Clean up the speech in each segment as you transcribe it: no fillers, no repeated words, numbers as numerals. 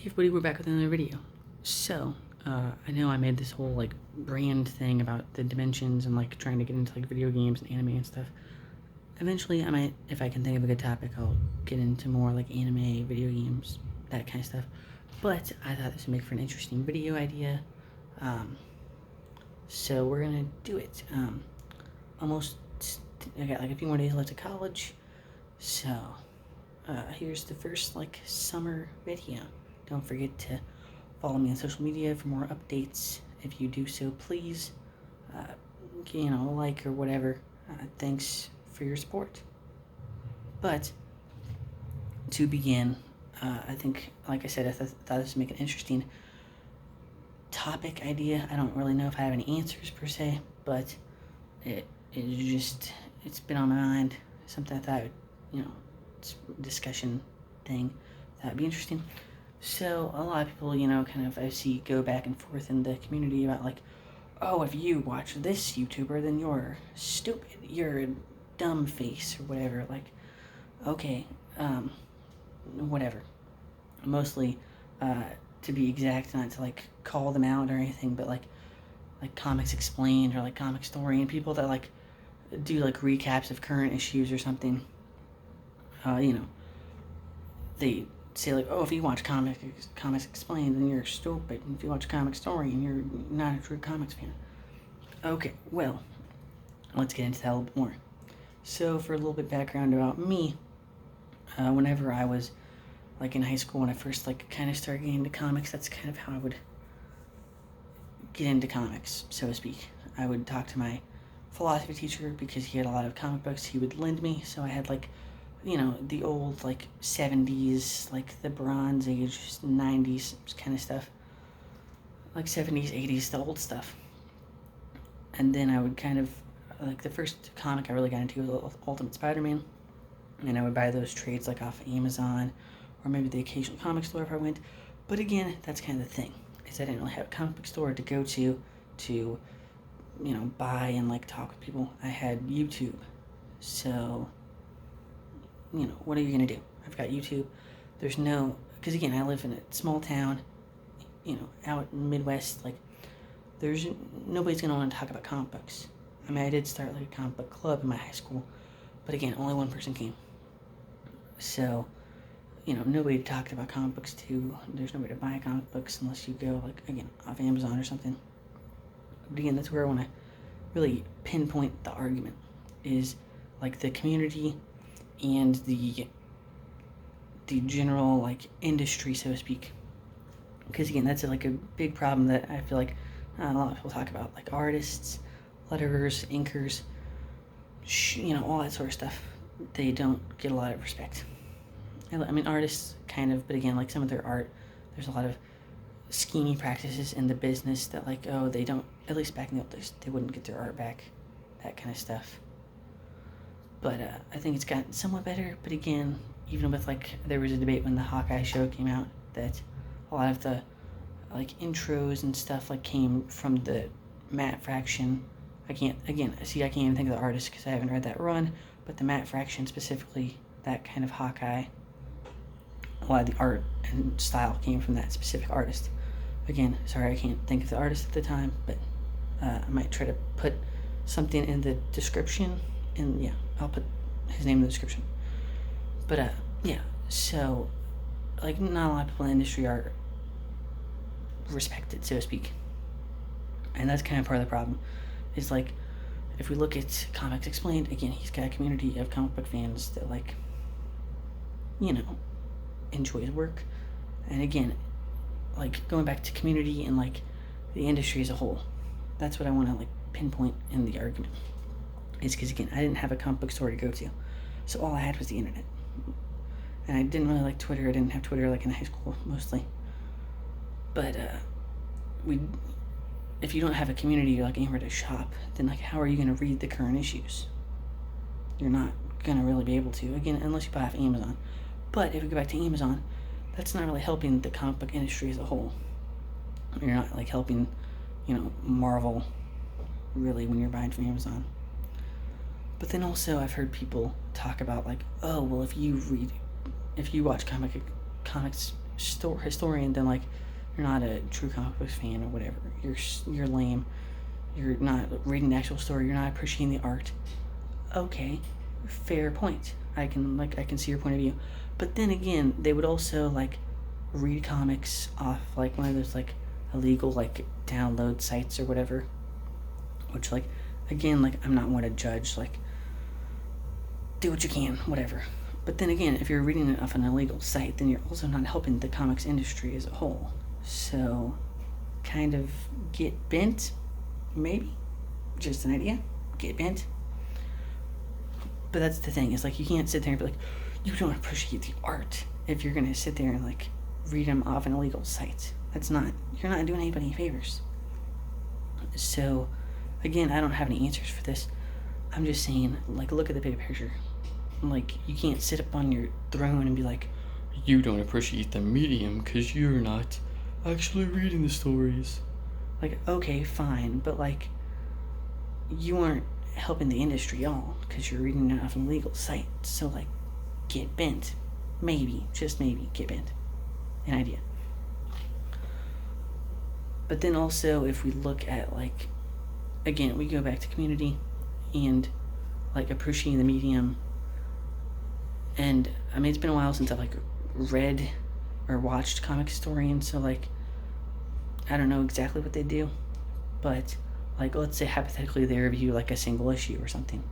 Hey everybody, we're back with another video. So, I know I made this whole, brand thing about the dimensions and, trying to get into, video games and anime and stuff. Eventually, I might, if I can think of a good topic, I'll get into more, anime, video games, that kind of stuff. But I thought this would make for an interesting video idea. So we're gonna do it. I got, a few more days left of college. So, here's the first, summer video. Don't forget to follow me on social media for more updates. If you do so, please, like or whatever. Thanks for your support. But to begin, I think, like I said, I thought this would make an interesting topic idea. I don't really know if I have any answers per se, but it's been on my mind. Something I thought, it's a discussion thing that would be interesting. So a lot of people, I see go back and forth in the community about oh, if you watch this YouTuber, then you're stupid, you're a dumb face or whatever. Okay, whatever. Mostly, to be exact, not to call them out or anything, but like Comics Explained or Comic Story and people that do recaps of current issues or something. They say oh, if you watch Comics Explained, then you're stupid. If you watch Comic Story, and you're not a true comics fan. Okay, well, let's get into that a little bit more. So, for a little bit background about me, whenever I was in high school, when I first kind of started getting into comics, that's kind of how I would get into comics, so to speak. I would talk to my philosophy teacher because he had a lot of comic books he would lend me, so I had the old 70s, the Bronze Age, 90s kind of stuff, 70s, 80s, the old stuff. And then I would kind of, the first comic I really got into was Ultimate Spider-Man, and I would buy those trades off Amazon, or maybe the occasional comic store if I went. But again, that's kind of the thing, is I didn't really have a comic book store to go to buy and talk with people. I had YouTube, so what are you going to do? I've got YouTube. There's no, because again, I live in a small town, out in the Midwest, there's, nobody's going to want to talk about comic books. I mean, I did start a comic book club in my high school, but again, only one person came. So, nobody talked about comic books to. There's nobody to buy comic books unless you go, again, off Amazon or something. But again, that's where I want to really pinpoint the argument, is, the community and the general industry, so to speak. Because again, that's a big problem that I feel a lot of people talk about, artists, letterers, inkers, all that sort of stuff. They don't get a lot of respect. I mean, artists kind of, but again, some of their art, there's a lot of scheming practices in the business that oh, they don't, at least back in the old days, they wouldn't get their art back, that kind of stuff. But I think it's gotten somewhat better. But again, even with there was a debate when the Hawkeye show came out that a lot of the intros and stuff came from the Matt Fraction. I can't even think of the artist because I haven't read that run. But the Matt Fraction specifically, that kind of Hawkeye, a lot of the art and style came from that specific artist. Again, sorry I can't think of the artist at the time, but I might try to put something in the description. And yeah, I'll put his name in the description. But yeah, so not a lot of people in the industry are respected, so to speak. And that's kind of part of the problem, is if we look at Comics Explained, again, he's got a community of comic book fans that enjoy his work. And again, going back to community and the industry as a whole, that's what I want to pinpoint in the argument. Is because again, I didn't have a comic book store to go to, so all I had was the internet, and I didn't really like Twitter. I didn't have Twitter in high school mostly. But if you don't have a community or anywhere to shop, then how are you going to read the current issues? You're not going to really be able to, again, unless you buy off Amazon. But if we go back to Amazon, that's not really helping the comic book industry as a whole. You're not helping, Marvel really when you're buying from Amazon. But then also I've heard people talk about oh, well, if you watch comics historian, then like you're not a true comic books fan or whatever. You're lame. You're not reading the actual story. You're not appreciating the art. Okay, fair point. I can see your point of view. But then again, they would also like read comics off like one of those like illegal like download sites or whatever. Which like again, like I'm not one to judge, like do what you can, whatever. But then again, if you're reading it off an illegal site, then you're also not helping the comics industry as a whole. So kind of get bent, maybe. Just an idea. Get bent. But that's the thing, is like you can't sit there and be like, you don't appreciate the art if you're gonna sit there and like read them off an illegal site. You're not doing anybody any favors. So again, I don't have any answers for this. I'm just saying, like, look at the big picture. Like, you can't sit up on your throne and be like, you don't appreciate the medium because you're not actually reading the stories. Like, okay, fine, but like, you aren't helping the industry at all because you're reading it off an illegal site. So like, get bent. Maybe, just maybe, get bent. An idea. But then also, if we look at like, again, we go back to community and like appreciating the medium. And I mean, it's been a while since I've like read or watched Comic Historian, so like I don't know exactly what they do, but like let's say hypothetically they review like a single issue or something.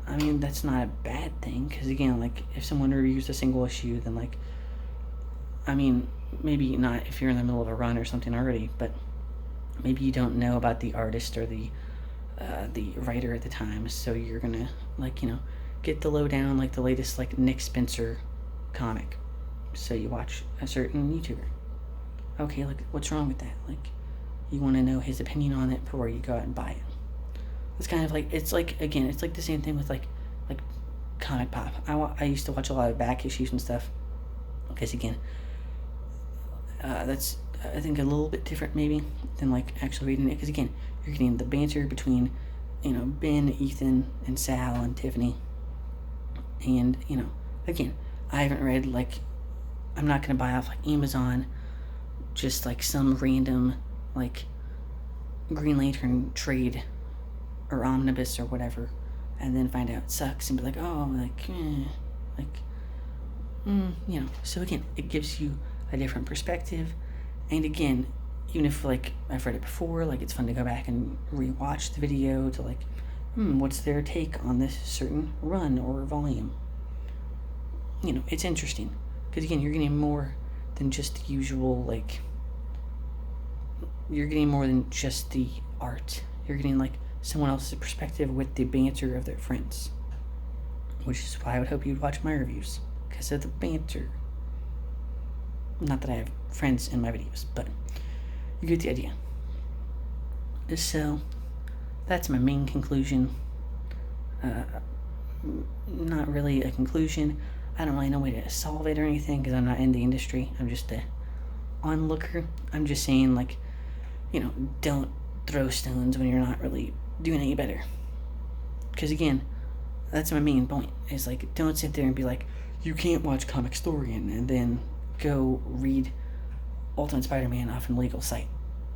I mean, that's not a bad thing, because again, like if someone reviews a single issue, then like, I mean, maybe not if you're in the middle of a run or something already, but maybe you don't know about the artist or the writer at the time, so you're gonna like, you know, get the lowdown, like the latest like Nick Spencer comic. So you watch a certain YouTuber. Okay, like what's wrong with that? Like, you want to know his opinion on it before you go out and buy it. It's kind of like, it's like, again, it's like the same thing with like Comic Pop. I used to watch a lot of back issues and stuff, because again, that's I think a little bit different maybe than like actually reading it, because again, you're getting the banter between, you know, Ben, Ethan, and Sal and Tiffany, and you know, again, I haven't read like, I'm not gonna buy off like Amazon just like some random like Green Lantern trade or omnibus or whatever, and then find out it sucks and be like, oh, you know. So again, it gives you a different perspective, and again, even if like I've read it before, like it's fun to go back and rewatch the video to like, what's their take on this certain run or volume. You know, it's interesting, because again, you're getting more than just the usual, like, you're getting more than just the art. You're getting like someone else's perspective with the banter of their friends, which is why I would hope you'd watch my reviews, because of the banter. Not that I have friends in my videos, but you get the idea. So that's my main conclusion. Not really a conclusion. I don't really know a way to solve it or anything, because I'm not in the industry. I'm just a onlooker. I'm just saying, like, you know, don't throw stones when you're not really doing any better. Because again, that's my main point, is like, don't sit there and be like, you can't watch Comic Historian and then go read Ultimate Spider-Man off an illegal site.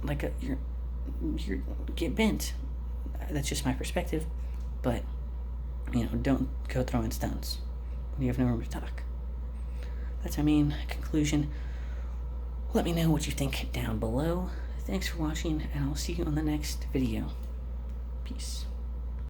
Like, you're get bent. That's just my perspective. But, you know, don't go throwing stones when you have no room to talk. That's my main conclusion. Let me know what you think down below. Thanks for watching, and I'll see you on the next video. Peace.